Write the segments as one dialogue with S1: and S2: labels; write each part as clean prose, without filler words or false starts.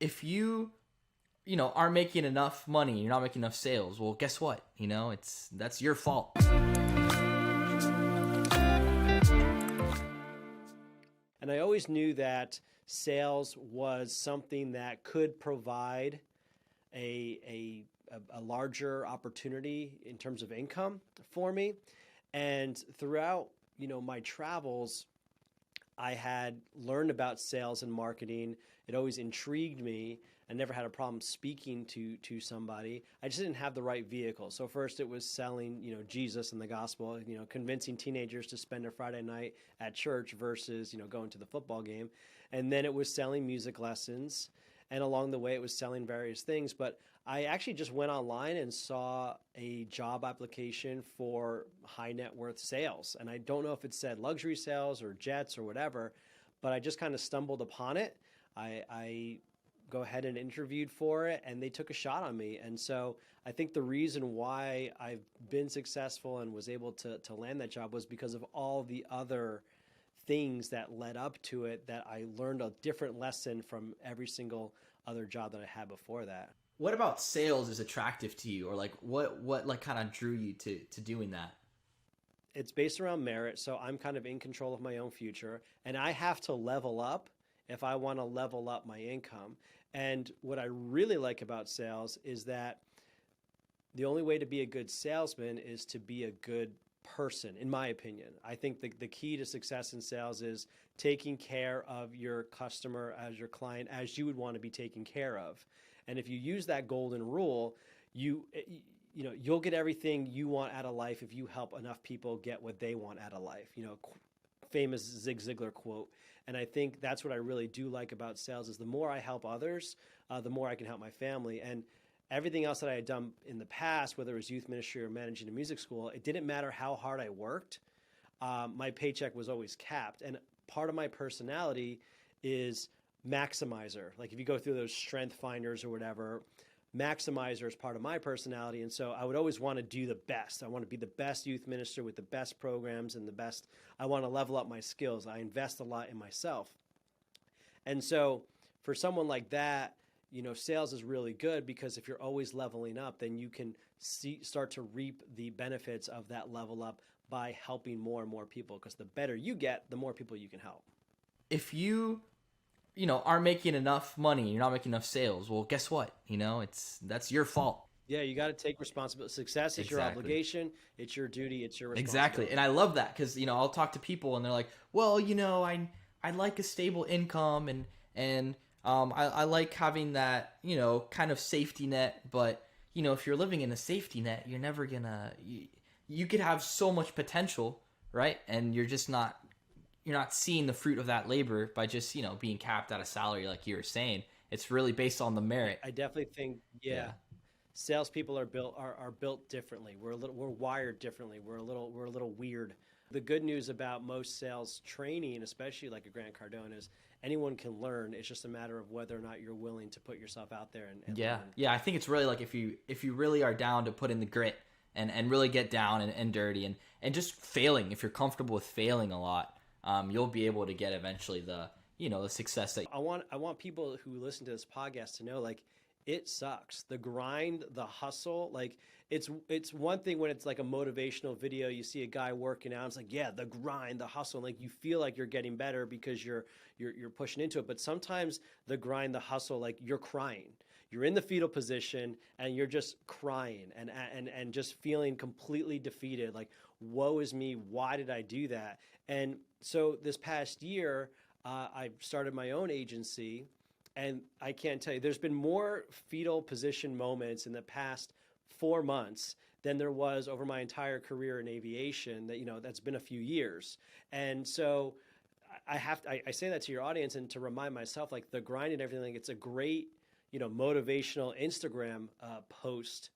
S1: if you aren't making enough money, you're not making enough sales, well, guess what? That's your fault.
S2: And I always knew that sales was something that could provide a larger opportunity in terms of income for me. And throughout, my travels, I had learned about sales and marketing. It always intrigued me. I never had a problem speaking to somebody. I just didn't have the right vehicle. So first it was selling, Jesus and the gospel, convincing teenagers to spend their Friday night at church versus, going to the football game. And then it was selling music lessons. And along the way it was selling various things. But I actually just went online and saw a job application for high net worth sales. And I don't know if it said luxury sales or jets or whatever, but I just kind of stumbled upon it. I go ahead and interviewed for it, and they took a shot on me. And so I think the reason why I've been successful and was able to land that job was because of all the other things that led up to it, that I learned a different lesson from every single other job that I had before that.
S1: What about sales is attractive to you, or what kind of drew you to doing that?
S2: It's based around merit, so I'm kind of in control of my own future, and I have to level up if I want to level up my income. And what I really like about sales is that the only way to be a good salesman is to be a good person, in my opinion. I think the key to success in sales is taking care of your customer as your client as you would want to be taken care of. And if you use that golden rule, you'll get everything you want out of life if you help enough people get what they want out of life. Famous Zig Ziglar quote. And I think that's what I really do like about sales is the more I help others, the more I can help my family. And everything else that I had done in the past, whether it was youth ministry or managing a music school, it didn't matter how hard I worked. My paycheck was always capped. And part of my personality is maximizer. Like if you go through those strength finders or whatever, maximizer is part of my personality. And so I would always want to do the best. I want to be the best youth minister with the best programs and the best. I want to level up my skills. I invest a lot in myself. And so for someone like that, sales is really good because if you're always leveling up, then you can start to reap the benefits of that level up by helping more and more people, because the better you get, the more people you can help.
S1: If you aren't making enough money, you're not making enough sales, well, guess what? That's your fault.
S2: Yeah, you got to take responsibility. Success is your obligation. It's your duty. It's your responsibility.
S1: Exactly. And I love that because, I'll talk to people and they're like, well, I like a stable income and I like having that, kind of safety net. But, if you're living in a safety net, you're never gonna, you could have so much potential, right? And you're not seeing the fruit of that labor by just, being capped at a salary like you were saying. It's really based on the merit.
S2: I definitely think, salespeople are built differently. We're wired differently. We're a little weird. The good news about most sales training, especially like a Grant Cardone, is anyone can learn. It's just a matter of whether or not you're willing to put yourself out there and learn.
S1: Yeah. I think it's really like if you really are down to put in the grit and really get down and dirty and just failing. If you're comfortable with failing a lot, you'll be able to get eventually the success that
S2: I want people who listen to this podcast to know, like, it sucks. The grind, the hustle, like it's one thing when it's like a motivational video, you see a guy working out, it's like, yeah, the grind, the hustle, and like you feel like you're getting better because you're pushing into it. But sometimes the grind, the hustle, like you're crying. You're in the fetal position and you're just crying and just feeling completely defeated. Like, woe is me. Why did I do that? And so this past year, I started my own agency, and I can't tell you, there's been more fetal position moments in the past 4 months than there was over my entire career in aviation. That's been a few years. And so I say that to your audience and to remind myself, like, the grind and everything, it's a great, motivational Instagram post,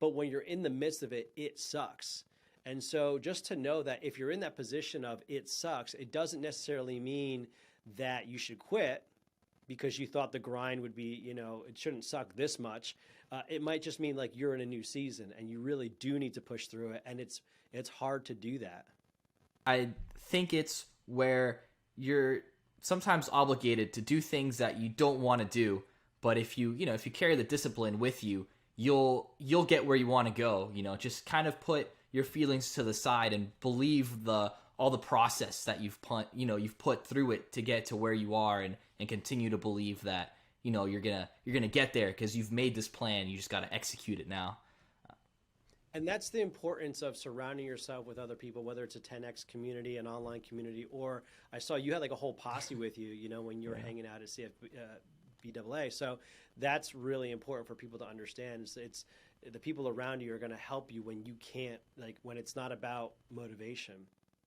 S2: but when you're in the midst of it, it sucks. And so just to know that if you're in that position of it sucks, it doesn't necessarily mean that you should quit because you thought the grind would be, it shouldn't suck this much. It might just mean like you're in a new season and you really do need to push through it. And it's hard to do that.
S1: I think it's where you're sometimes obligated to do things that you don't want to do, But if you carry the discipline with you, you'll get where you want to go. Just kind of put your feelings to the side and believe all the process that you've put through it to get to where you are, and continue to believe that you're gonna get there because you've made this plan. You just got to execute it now.
S2: And that's the importance of surrounding yourself with other people, whether it's a 10X community, an online community, or I saw you had like a whole posse with you, when you were hanging out at BAA. So that's really important for people to understand. It's the people around you are going to help you when you can't, like when it's not about motivation.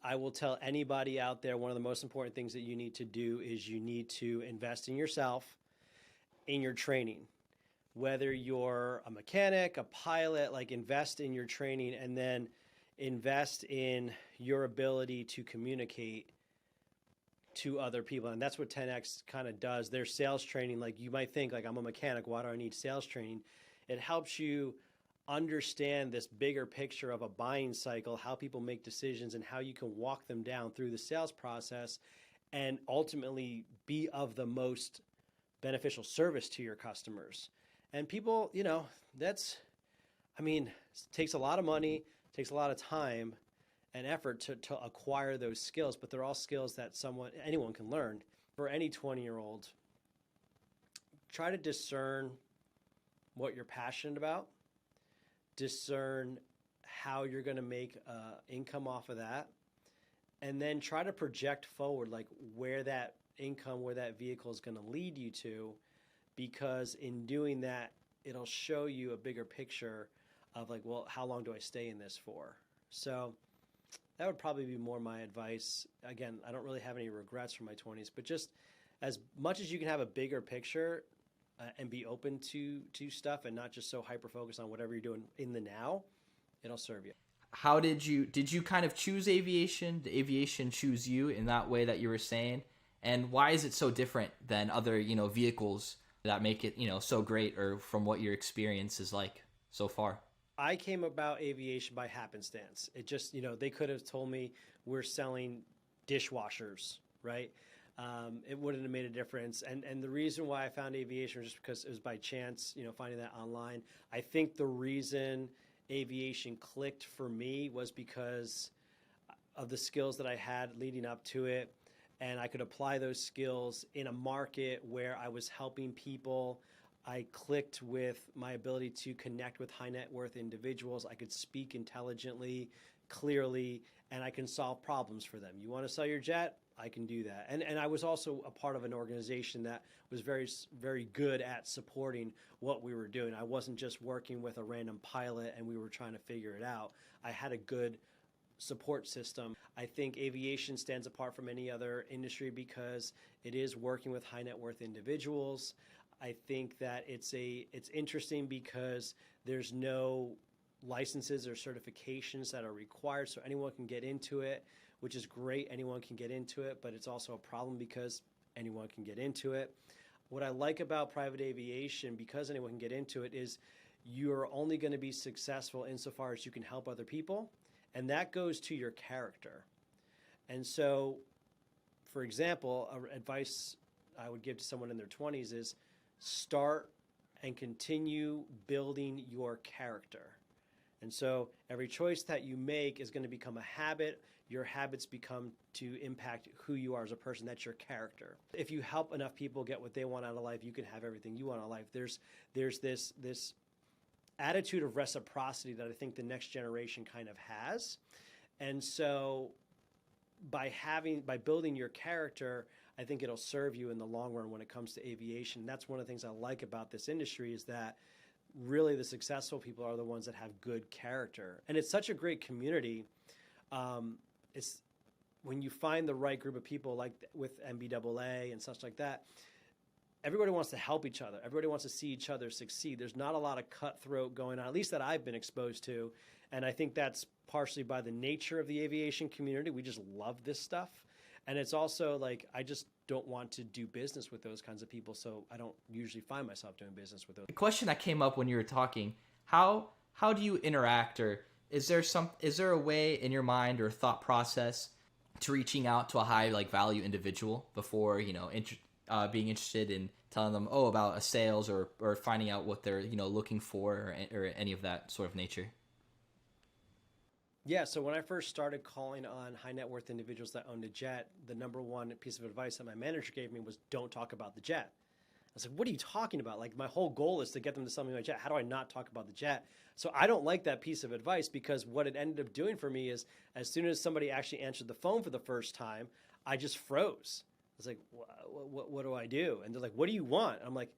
S2: I will tell anybody out there, one of the most important things that you need to do is you need to invest in yourself, in your training. Whether you're a mechanic, a pilot, like invest in your training, and then invest in your ability to communicate to other people. And that's what 10X kind of does. Their sales training, like you might think, like I'm a mechanic, why do I need sales training? It helps you understand this bigger picture of a buying cycle, how people make decisions, and how you can walk them down through the sales process and ultimately be of the most beneficial service to your customers. And people, it takes a lot of money, takes a lot of time and effort to acquire those skills, but they're all skills that anyone can learn. For any 20-year-old, try to discern what you're passionate about, discern how you're going to make income off of that, and then try to project forward, like where that income, where that vehicle is going to lead you to, because in doing that, it'll show you a bigger picture of like, well, how long do I stay in this for? So that would probably be more my advice. Again, I don't really have any regrets from my 20s, but just as much as you can have a bigger picture and be open to stuff and not just so hyper-focused on whatever you're doing in the now, it'll serve you.
S1: How did you kind of choose aviation? Did aviation choose you in that way that you were saying? And why is it so different than other, vehicles that make it, so great, or from what your experience is like so far?
S2: I came about aviation by happenstance. It just, they could have told me we're selling dishwashers, right? It wouldn't have made a difference. And the reason why I found aviation was just because it was by chance, finding that online. I think the reason aviation clicked for me was because of the skills that I had leading up to it. And I could apply those skills in a market where I was helping people. I clicked with my ability to connect with high net worth individuals. I could speak intelligently, clearly, and I can solve problems for them. You want to sell your jet? I can do that. And I was also a part of an organization that was very, very good at supporting what we were doing. I wasn't just working with a random pilot and we were trying to figure it out. I had a good support system. I think aviation stands apart from any other industry because it is working with high net worth individuals. I think that it's interesting because there's no licenses or certifications that are required, so anyone can get into it, which is great. Anyone can get into it, but it's also a problem because anyone can get into it. What I like about private aviation, because anyone can get into it, is you're only going to be successful insofar as you can help other people. And that goes to your character. And so, for example, advice I would give to someone in their 20s is start and continue building your character. And so every choice that you make is going to become a habit. Your habits become to impact who you are as a person. That's your character. If you help enough people get what they want out of life, you can have everything you want out of life. There's this attitude of reciprocity that I think the next generation kind of has. And so by building your character, I think it'll serve you in the long run when it comes to aviation. That's one of the things I like about this industry is that really the successful people are the ones that have good character. And it's such a great community. It's when you find the right group of people like with MBAA and such like that, everybody wants to help each other. Everybody wants to see each other succeed. There's not a lot of cutthroat going on, at least that I've been exposed to. And I think that's partially by the nature of the aviation community. We just love this stuff. And it's also like, I just don't want to do business with those kinds of people. So I don't usually find myself doing business with those.
S1: The question that came up when you were talking, how do you interact, or is there a way in your mind or thought process to reaching out to a high value individual before, being interested in telling them, oh, about a sales or finding out what they're, looking for or any of that sort of nature?
S2: Yeah, so when I first started calling on high net worth individuals that owned a jet, the number one piece of advice that my manager gave me was don't talk about the jet. I was like, what are you talking about? Like, my whole goal is to get them to sell me my jet. How do I not talk about the jet? So I don't like that piece of advice, because what it ended up doing for me is as soon as somebody actually answered the phone for the first time, I just froze. I was like, what do I do? And they're like, what do you want? And I'm like,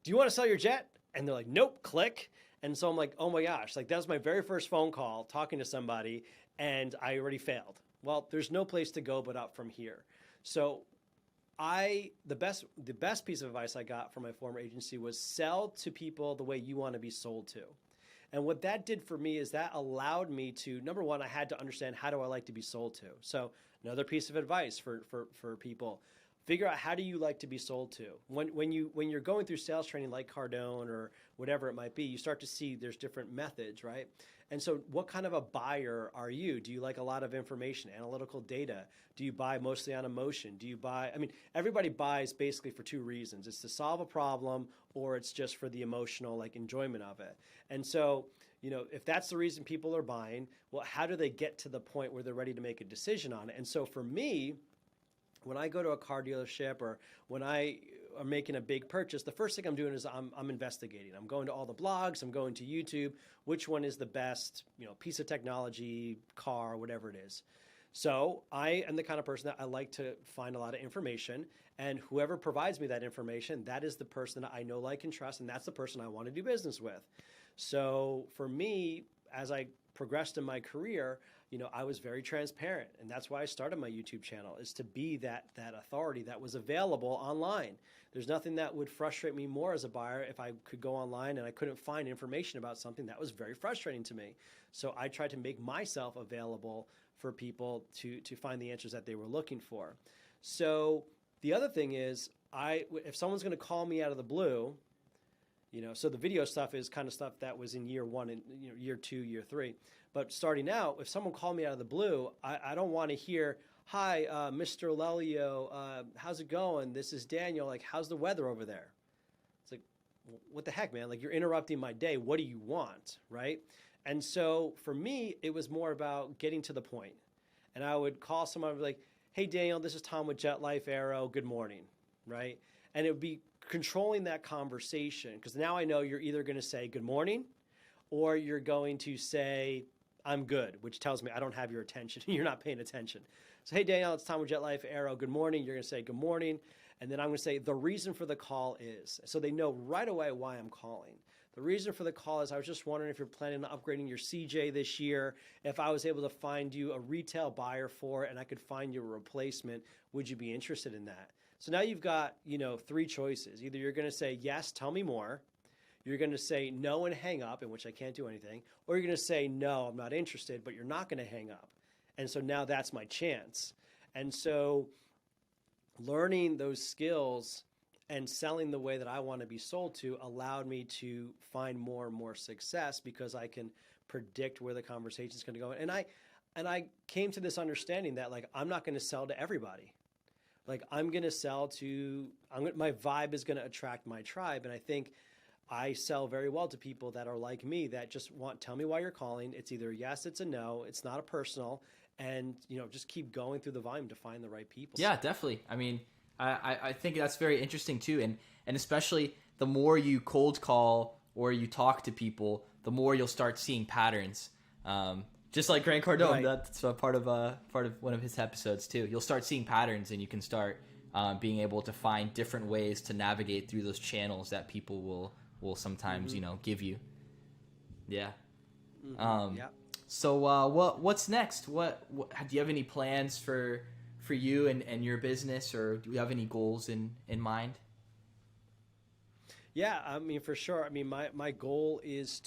S2: do you want to sell your jet? And they're like, nope, click. And so I'm like, oh my gosh, like that was my very first phone call talking to somebody, and I already failed. Well, there's no place to go but up from here. So the best piece of advice I got from my former agency was sell to people the way you want to be sold to. And what that did for me is that allowed me to, number one, I had to understand, how do I like to be sold to? So another piece of advice for people, figure out, how do you like to be sold to? When you're going through sales training like Cardone or whatever it might be, you start to see there's different methods, right? And so what kind of a buyer are you? Do you like a lot of information, analytical data? Do you buy mostly on emotion? Do you buy, everybody buys basically for two reasons. It's to solve a problem, or it's just for the emotional like enjoyment of it. And so, if that's the reason people are buying, well, how do they get to the point where they're ready to make a decision on it? And so for me, when I go to a car dealership or when I am making a big purchase, the first thing I'm doing is I'm investigating. I'm going to all the blogs, I'm going to YouTube, which one is the best, piece of technology, car, whatever it is. So I am the kind of person that I like to find a lot of information, and whoever provides me that information, that is the person that I know, like, and trust, and that's the person I want to do business with. So for me, as I progressed in my career, I was very transparent, and that's why I started my YouTube channel, is to be that authority that was available online. There's nothing that would frustrate me more as a buyer if I could go online and I couldn't find information about something. That was very frustrating to me. So I tried to make myself available for people to find the answers that they were looking for. So the other thing is, if someone's going to call me out of the blue, so the video stuff is kind of stuff that was in year one and year two, year three. But starting out, if someone called me out of the blue, I don't want to hear, hi, Mr. Lelyo, how's it going? This is Daniel. Like, how's the weather over there? It's like, what the heck, man? Like, you're interrupting my day. What do you want, right? And so for me, it was more about getting to the point. And I would call someone and be like, hey, Daniel, this is Tom with Jet Life Aero. Good morning, right? And it would be controlling that conversation, because now I know you're either going to say good morning or you're going to say I'm good, which tells me I don't have your attention. You're not paying attention. So, hey, Daniel, it's Tom with Jet Life Aero. Good morning. You're going to say good morning. And then I'm going to say the reason for the call is. So they know right away why I'm calling. The reason for the call is I was just wondering if you're planning on upgrading your CJ this year. If I was able to find you a retail buyer for it and I could find you a replacement, would you be interested in that? So now you've got, three choices. Either you're going to say, yes, tell me more. You're going to say no and hang up, in which I can't do anything. Or you're going to say, no, I'm not interested, but you're not going to hang up. And so now that's my chance. And so learning those skills and selling the way that I want to be sold to allowed me to find more and more success, because I can predict where the conversation is going to go. And I came to this understanding that, like, I'm not going to sell to everybody. Like, I'm going to sell to, my vibe is going to attract my tribe. And I think I sell very well to people that are like me, that just tell me why you're calling. It's either yes, it's a no, it's not a personal, and, just keep going through the volume to find the right people.
S1: Yeah, definitely. I think that's very interesting too. And especially the more you cold call or you talk to people, the more you'll start seeing patterns. Just like Grant Cardone, right. That's part of one of his episodes too. You'll start seeing patterns, and you can start being able to find different ways to navigate through those channels that people will sometimes give you. Yeah.
S2: Yeah.
S1: So what's next? What do you have any plans for you and your business, or do you have any goals in mind?
S2: Yeah, for sure. My goal is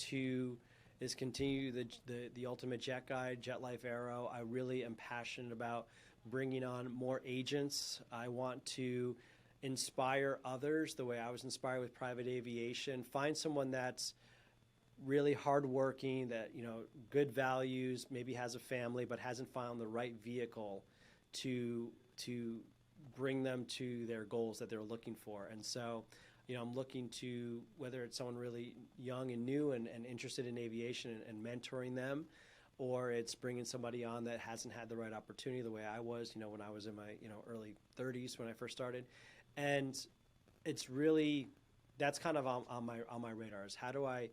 S2: continue the ultimate jet guide, Jet Life Aero. I really am passionate about bringing on more agents. I want to inspire others the way I was inspired with private aviation. Find someone that's really hardworking, that, good values, maybe has a family, but hasn't found the right vehicle to bring them to their goals that they're looking for. And so, I'm looking to, whether it's someone really young and new and interested in aviation and mentoring them, or it's bringing somebody on that hasn't had the right opportunity the way I was, when I was in my, early 30s when I first started. And it's really, that's kind of on my radar is how do I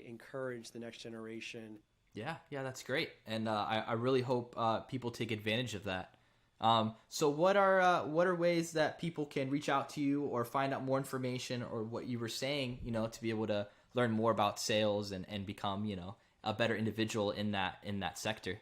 S2: encourage the next generation?
S1: Yeah, that's great, and I really hope people take advantage of that. So what are ways that people can reach out to you or find out more information or what you were saying, to be able to learn more about sales and become, a better individual in that sector?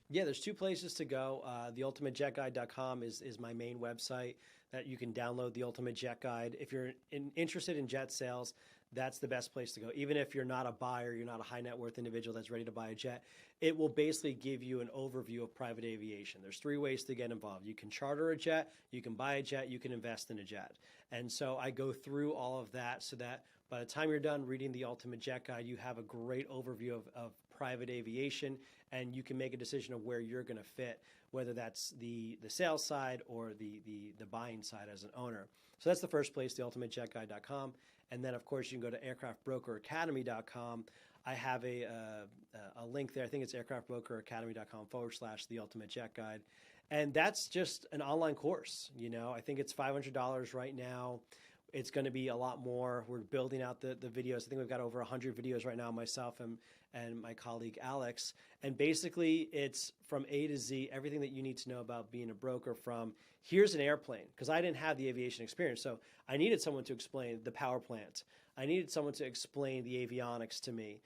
S2: Yeah, there's two places to go. TheUltimateJetGuide.com is my main website that you can download the Ultimate Jet Guide. If you're interested in jet sales, that's the best place to go. Even if you're not a buyer, you're not a high net worth individual that's ready to buy a jet, it will basically give you an overview of private aviation. There's three ways to get involved. You can charter a jet, you can buy a jet, you can invest in a jet. And so I go through all of that so that by the time you're done reading the Ultimate Jet Guide, you have a great overview of private aviation, and you can make a decision of where you're going to fit, whether that's the sales side or the buying side as an owner. So that's the first place, theultimatejetguide.com. And then, of course, you can go to aircraftbrokeracademy.com. I have a link there. I think it's aircraftbrokeracademy.com/theultimatejetguide. And that's just an online course. I think it's $500 right now. It's going to be a lot more. We're building out the videos. I think we've got over 100 videos right now, myself and my colleague Alex. And basically, it's from A to Z, everything that you need to know about being a broker, from here's an airplane, because I didn't have the aviation experience. So I needed someone to explain the power plant. I needed someone to explain the avionics to me,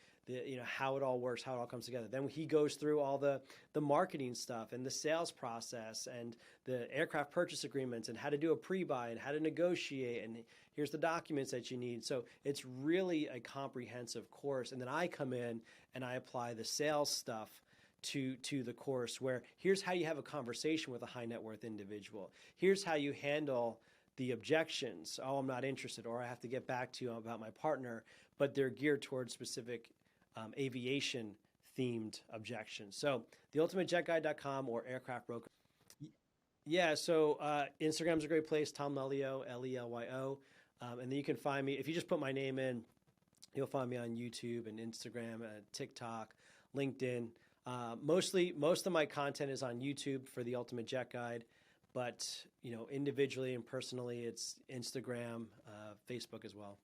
S2: how it all works, how it all comes together. Then he goes through all the marketing stuff and the sales process and the aircraft purchase agreements and how to do a pre-buy and how to negotiate, and here's the documents that you need. So it's really a comprehensive course. And then I come in and I apply the sales stuff to the course, where here's how you have a conversation with a high net worth individual. Here's how you handle the objections. Oh, I'm not interested, or I have to get back to you about my partner, but they're geared towards specific aviation themed objections. So theultimatejetguide.com or aircraft broker. Yeah, so Instagram's a great place, Tom Lelyo, Lelyo. And then you can find me, if you just put my name in, you'll find me on YouTube and Instagram, TikTok, LinkedIn. Most of my content is on YouTube for the Ultimate Jet Guide, but individually and personally, it's Instagram, Facebook as well.